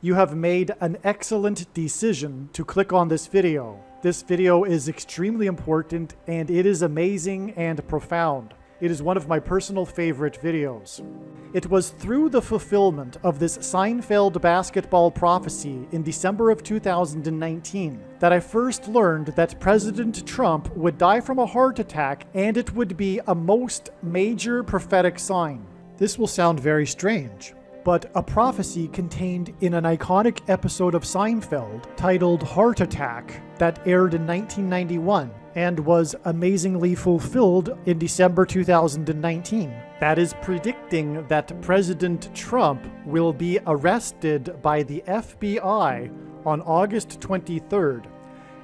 You have made an excellent decision to click on this video. This video is extremely important and it is amazing and profound. It is one of my personal favorite videos. It was through the fulfillment of this Seinfeld basketball prophecy in December of 2019 that I first learned that President Trump would die from a heart attack, and it would be a most major prophetic sign. This will sound very strange, but a prophecy contained in an iconic episode of Seinfeld titled Heart Attack that aired in 1991 and was amazingly fulfilled in December 2019. That is predicting that President Trump will be arrested by the FBI on August 23rd,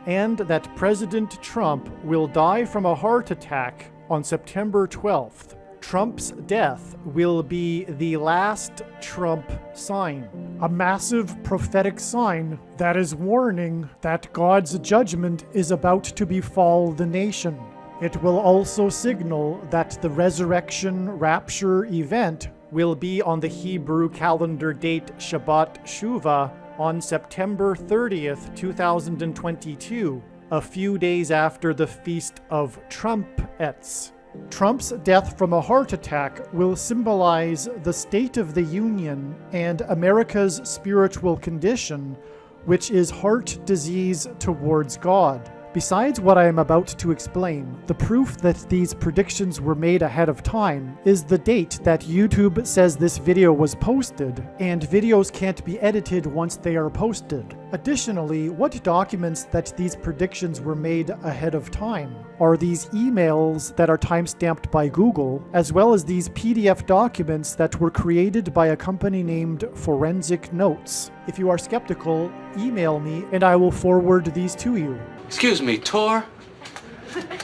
and that President Trump will die from a heart attack on September 12th. Trump's death will be the last Trump sign, a massive prophetic sign that is warning that God's judgment is about to befall the nation. It will also signal that the resurrection rapture event will be on the Hebrew calendar date Shabbat Shuvah on September 30th, 2022, a few days after the Feast of Trumpets. Trump's death from a heart attack will symbolize the state of the Union and America's spiritual condition, which is heart disease towards God. Besides what I am about to explain, the proof that these predictions were made ahead of time is the date that YouTube says this video was posted, and videos can't be edited once they are posted. Additionally, what documents that these predictions were made ahead of time are these emails that are timestamped by Google, as well as these PDF documents that were created by a company named Forensic Notes. If you are skeptical, email me and I will forward these to you. Excuse me, Tor.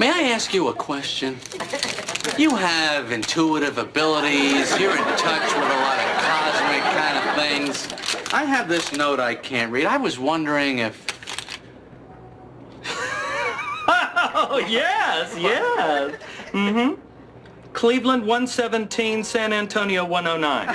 May I ask you a question? You have intuitive abilities. You're in touch with a lot of cosmic kind of things. I have this note I can't read. I was wondering if... Oh, yes. Mm-hmm. Cleveland 117, San Antonio 109.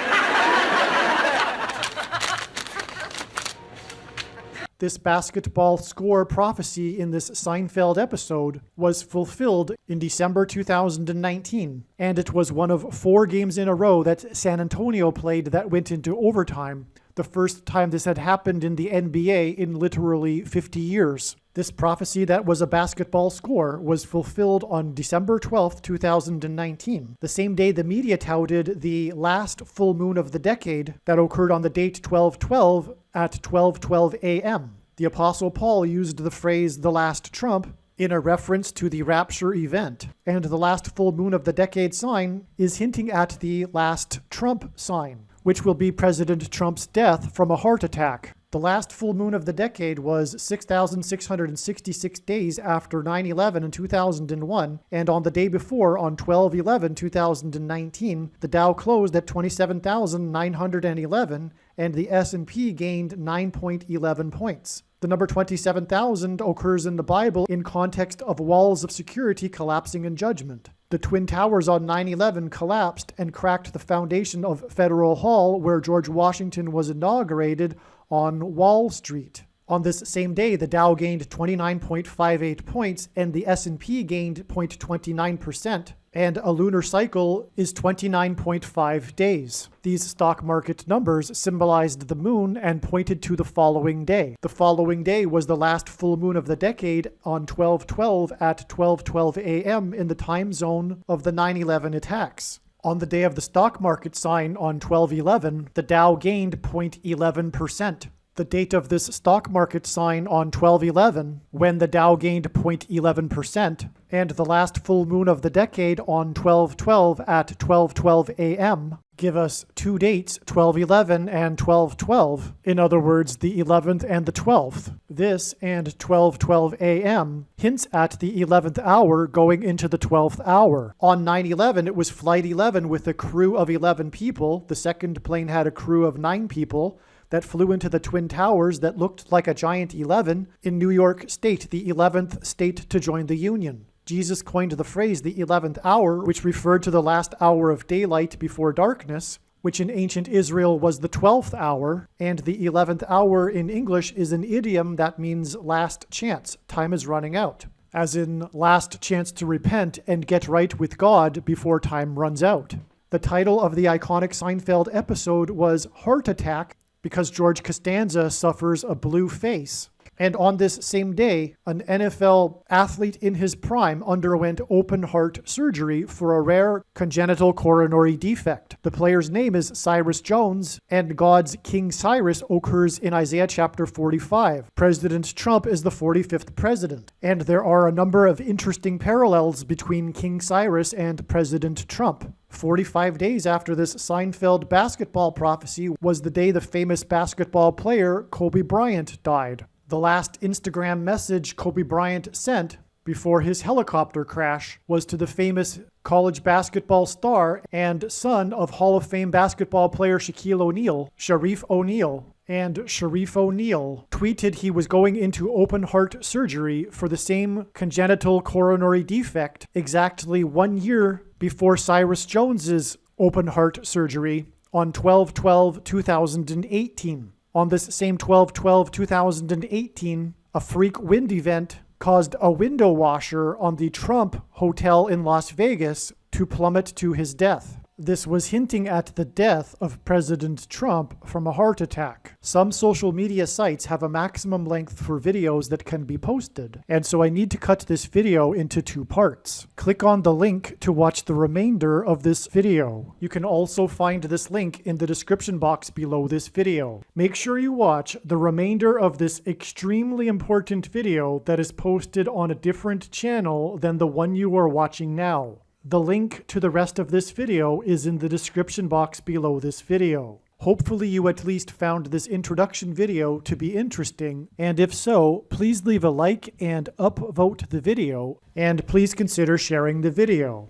This basketball score prophecy in this Seinfeld episode was fulfilled in December 2019, and it was one of 4 games in a row that San Antonio played that went into overtime, the first time this had happened in the NBA in literally 50 years. This prophecy that was a basketball score was fulfilled on December 12th, 2019, the same day the media touted the last full moon of the decade that occurred on the date 12/12 at 12:12 a.m. The Apostle Paul used the phrase "the last trump" in a reference to the rapture event, and the last full moon of the decade sign is hinting at the last Trump sign, which will be President Trump's death from a heart attack. The last full moon of the decade was 6,666 days after 9/11 in 2001, and on the day before, on 12/11/2019, the Dow closed at 27,911, and the S&P gained 9.11 points. The number 27,000 occurs in the Bible in context of walls of security collapsing in judgment. The Twin Towers on 9/11 collapsed and cracked the foundation of Federal Hall, where George Washington was inaugurated, on Wall Street. On this same day, the Dow gained 29.58 points and the S&P gained 0.29%, and a lunar cycle is 29.5 days. These stock market numbers symbolized the moon and pointed to the following day. The following day was the last full moon of the decade on 12/12 at 12:12 a.m. in the time zone of the 9/11 attacks. On the day of the stock market sign on 12/11, the Dow gained 0.11%. The date of this stock market sign on 12/11, when the Dow gained 0.11%, and the last full moon of the decade on 12/12 at 12:12 a.m. give us 2 dates, 12/11 and 12/12. In other words, the 11th and the 12th. This and 12:12 a.m. hints at the 11th hour going into the 12th hour. On 9/11, it was Flight 11 with a crew of 11 people. The second plane had a crew of 9 people that flew into the Twin Towers that looked like a giant 11 in New York State, the 11th state to join the Union. Jesus coined the phrase the 11th hour, which referred to the last hour of daylight before darkness, which in ancient Israel was the 12th hour, and the 11th hour in English is an idiom that means last chance. Time is running out. As in, last chance to repent and get right with God before time runs out. The title of the iconic Seinfeld episode was Heart Attack because George Costanza suffers a blue face. And on this same day, an NFL athlete in his prime underwent open heart surgery for a rare congenital coronary defect. The player's name is Cyrus Jones, and God's King Cyrus occurs in Isaiah chapter 45. President Trump is the 45th president, and there are a number of interesting parallels between King Cyrus and President Trump. 45 days after this Seinfeld basketball prophecy was the day the famous basketball player Kobe Bryant died. The last Instagram message Kobe Bryant sent before his helicopter crash was to the famous college basketball star and son of Hall of Fame basketball player Shaquille O'Neal, Sharif O'Neal. And Sharif O'Neal tweeted he was going into open heart surgery for the same congenital coronary defect exactly 1 year before Cyrus Jones's open heart surgery on 12/12/2018. On this same 12/12/2018, a freak wind event caused a window washer on the Trump Hotel in Las Vegas to plummet to his death. This was hinting at the death of President Trump from a heart attack. Some social media sites have a maximum length for videos that can be posted, and so I need to cut this video into 2 parts. Click on the link to watch the remainder of this video. You can also find this link in the description box below this video. Make sure you watch the remainder of this extremely important video that is posted on a different channel than the one you are watching now. The link to the rest of this video is in the description box below this video. Hopefully you at least found this introduction video to be interesting, and if so, please leave a like and upvote the video, and please consider sharing the video.